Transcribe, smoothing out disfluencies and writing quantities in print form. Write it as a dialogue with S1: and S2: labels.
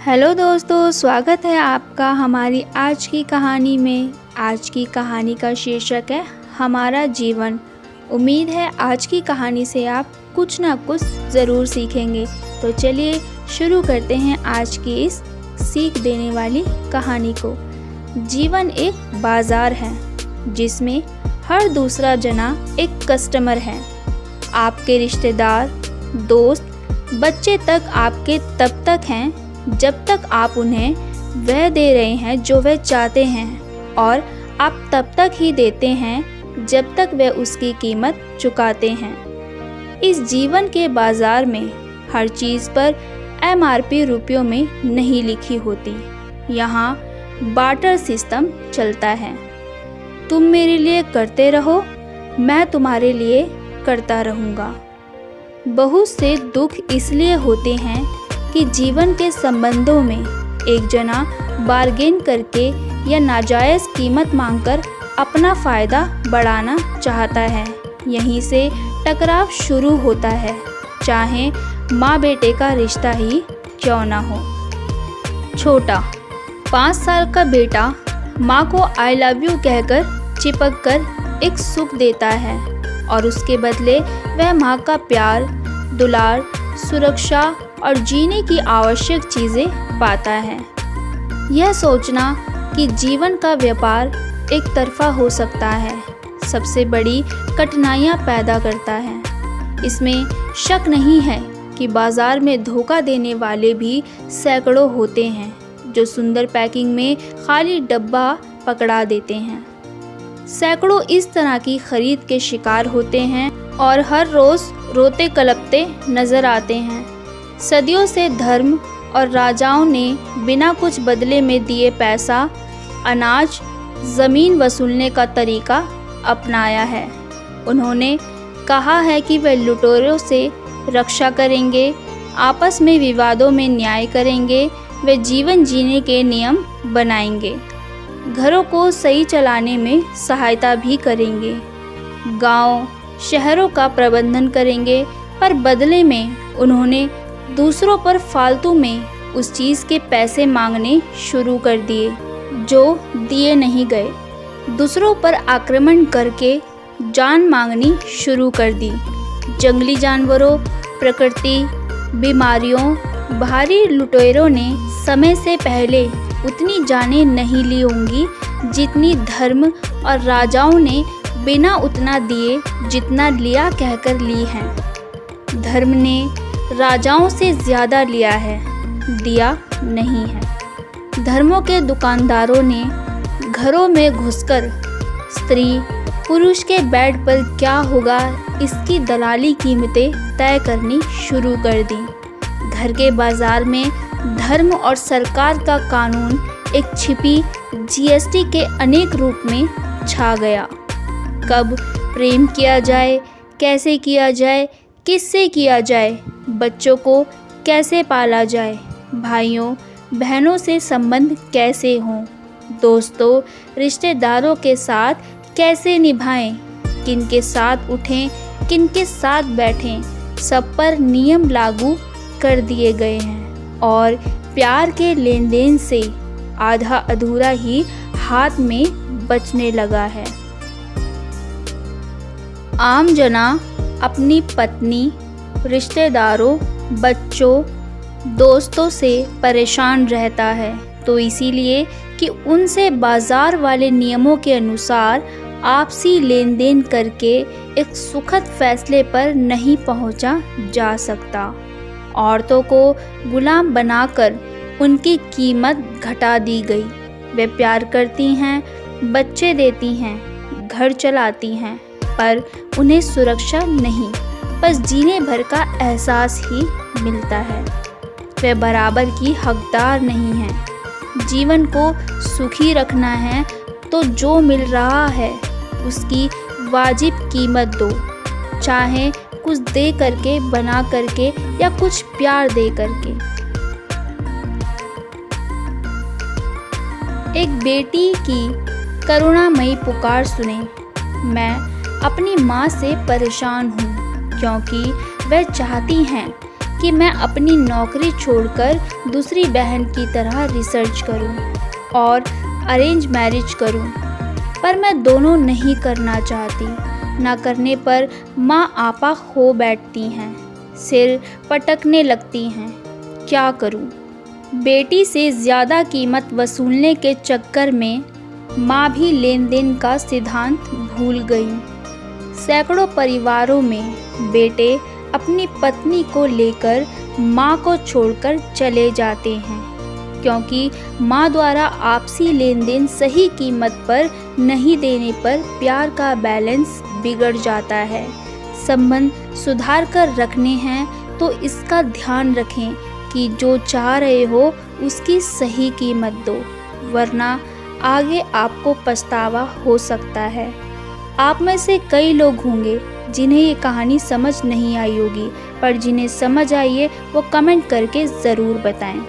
S1: Hello दोस्तों, स्वागत है आपका हमारी आज की कहानी में। आज की कहानी का शीर्षक है हमारा जीवन। उम्मीद है आज की कहानी से आप कुछ ना कुछ ज़रूर सीखेंगे। तो चलिए शुरू करते हैं आज की इस सीख देने वाली कहानी को। जीवन एक बाज़ार है जिसमें हर दूसरा जना एक कस्टमर है। आपके रिश्तेदार, दोस्त, बच्चे तक आपके तब तक हैं जब तक आप उन्हें वह दे रहे हैं जो वे चाहते हैं, और आप तब तक ही देते हैं जब तक वे उसकी कीमत चुकाते हैं। इस जीवन के बाज़ार में हर चीज़ पर MRP रुपयों में नहीं लिखी होती। यहाँ बार्टर सिस्टम चलता है। तुम मेरे लिए करते रहो, मैं तुम्हारे लिए करता रहूँगा। बहुत से दुख इसलिए होते हैं कि जीवन के संबंधों में एक जना बार्गेन करके या नाजायज़ कीमत मांगकर अपना फ़ायदा बढ़ाना चाहता है। यहीं से टकराव शुरू होता है, चाहे माँ बेटे का रिश्ता ही क्यों ना हो। छोटा 5 साल का बेटा माँ को आई लव यू कहकर चिपक कर एक सुख देता है, और उसके बदले वह माँ का प्यार, दुलार, सुरक्षा और जीने की आवश्यक चीज़ें पाता है। यह सोचना कि जीवन का व्यापार एक तरफा हो सकता है सबसे बड़ी कठिनाइयाँ पैदा करता है। इसमें शक नहीं है कि बाज़ार में धोखा देने वाले भी सैकड़ों होते हैं जो सुंदर पैकिंग में खाली डब्बा पकड़ा देते हैं। सैकड़ों इस तरह की खरीद के शिकार होते हैं और हर रोज़ रोते कलपते नज़र आते हैं। सदियों से धर्म और राजाओं ने बिना कुछ बदले में दिए पैसा, अनाज, ज़मीन वसूलने का तरीका अपनाया है। उन्होंने कहा है कि वे लुटेरों से रक्षा करेंगे, आपस में विवादों में न्याय करेंगे, वे जीवन जीने के नियम बनाएंगे, घरों को सही चलाने में सहायता भी करेंगे, गांव, शहरों का प्रबंधन करेंगे। पर बदले में उन्होंने दूसरों पर फालतू में उस चीज़ के पैसे मांगने शुरू कर दिए जो दिए नहीं गए। दूसरों पर आक्रमण करके जान मांगनी शुरू कर दी। जंगली जानवरों, प्रकृति, बीमारियों, भारी लुटेरों ने समय से पहले उतनी जानें नहीं ली होंगी जितनी धर्म और राजाओं ने बिना उतना दिए जितना लिया कहकर ली हैं। धर्म ने राजाओं से ज़्यादा लिया है, दिया नहीं है। धर्मों के दुकानदारों ने घरों में घुसकर स्त्री पुरुष के बेड पर क्या होगा इसकी दलाली कीमतें तय करनी शुरू कर दी। घर के बाज़ार में धर्म और सरकार का कानून एक छिपी GST के अनेक रूप में छा गया। कब प्रेम किया जाए, कैसे किया जाए, किससे किया जाए, बच्चों को कैसे पाला जाए, भाइयों बहनों से संबंध कैसे हों, दोस्तों रिश्तेदारों के साथ कैसे निभाएं, किन के साथ उठें, किन के साथ बैठें, सब पर नियम लागू कर दिए गए हैं। और प्यार के लेन देन से आधा अधूरा ही हाथ में बचने लगा है। आम जना अपनी पत्नी, रिश्तेदारों, बच्चों, दोस्तों से परेशान रहता है, तो इसीलिए कि उनसे बाज़ार वाले नियमों के अनुसार आपसी लेन देन करके एक सुखद फैसले पर नहीं पहुंचा जा सकता। औरतों को गुलाम बनाकर उनकी कीमत घटा दी गई। वे प्यार करती हैं, बच्चे देती हैं, घर चलाती हैं, पर उन्हें सुरक्षा नहीं, बस जीने भर का एहसास ही मिलता है। वे बराबर की हकदार नहीं हैं। जीवन को सुखी रखना है तो जो मिल रहा है उसकी वाजिब कीमत दो, चाहे कुछ दे करके, बना करके या कुछ प्यार दे करके। एक बेटी की करुणामयी पुकार सुने। मैं अपनी माँ से परेशान हूँ क्योंकि वह चाहती हैं कि मैं अपनी नौकरी छोड़कर दूसरी बहन की तरह रिसर्च करूं और अरेंज मैरिज करूं, पर मैं दोनों नहीं करना चाहती। ना करने पर माँ आपा खो बैठती हैं, सिर पटकने लगती हैं। क्या करूं? बेटी से ज़्यादा कीमत वसूलने के चक्कर में माँ भी लेन देन का सिद्धांत भूल गई। सैकड़ों परिवारों में बेटे अपनी पत्नी को लेकर माँ को छोड़कर चले जाते हैं, क्योंकि माँ द्वारा आपसी लेन देन सही कीमत पर नहीं देने पर प्यार का बैलेंस बिगड़ जाता है। संबंध सुधार कर रखने हैं तो इसका ध्यान रखें कि जो चाह रहे हो उसकी सही कीमत दो, वरना आगे आपको पछतावा हो सकता है। आप में से कई लोग होंगे जिन्हें ये कहानी समझ नहीं आई होगी, पर जिन्हें समझ आई है वो कमेंट करके ज़रूर बताएं।